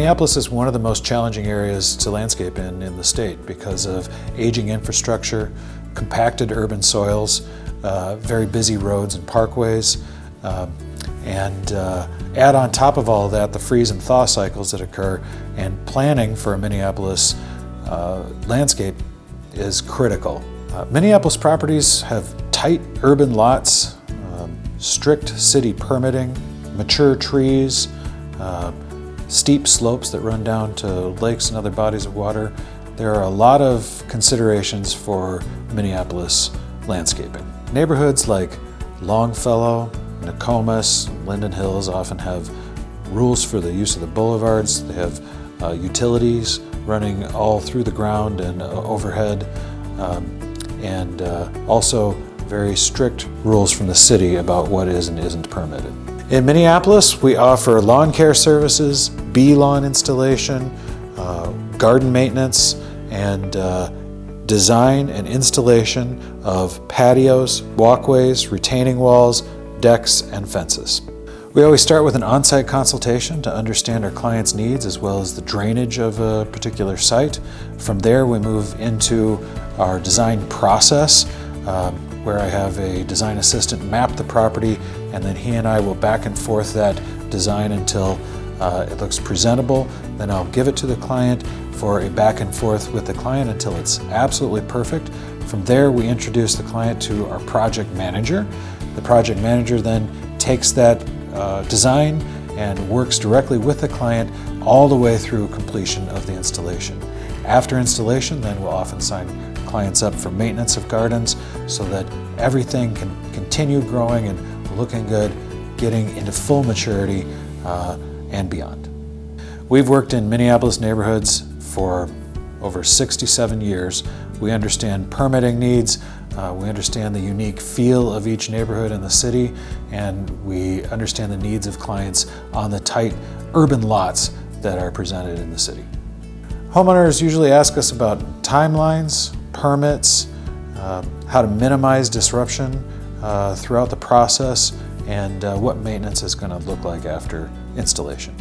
Minneapolis is one of the most challenging areas to landscape in the state because of aging infrastructure, compacted urban soils, very busy roads and parkways, and add on top of all of that the freeze and thaw cycles that occur, and planning for a Minneapolis landscape is critical. Minneapolis properties have tight urban lots, strict city permitting, mature trees, steep slopes that run down to lakes and other bodies of water. There are a lot of considerations for Minneapolis landscaping. Neighborhoods like Longfellow, Nokomis, Linden Hills often have rules for the use of the boulevards. They have utilities running all through the ground and overhead, and also very strict rules from the city about what is and isn't permitted. In Minneapolis, we offer lawn care services, bee lawn installation, garden maintenance, and design and installation of patios, walkways, retaining walls, decks, and fences. We always start with an on-site consultation to understand our client's needs as well as the drainage of a particular site. From there, we move into our design process, where I have a design assistant map the property, and then he and I will back and forth that design until it looks presentable. Then I'll give it to the client for a back and forth with the client until it's absolutely perfect. From there, we introduce the client to our project manager. The project manager then takes that design and works directly with the client all the way through completion of the installation. After installation, then we'll often sign clients up for maintenance of gardens so that everything can continue growing and looking good, getting into full maturity and beyond. We've worked in Minneapolis neighborhoods for over 67 years. We understand permitting needs, we understand the unique feel of each neighborhood in the city, and we understand the needs of clients on the tight urban lots that are presented in the city. Homeowners usually ask us about timelines, permits, how to minimize disruption throughout the process, and what maintenance is going to look like after installation.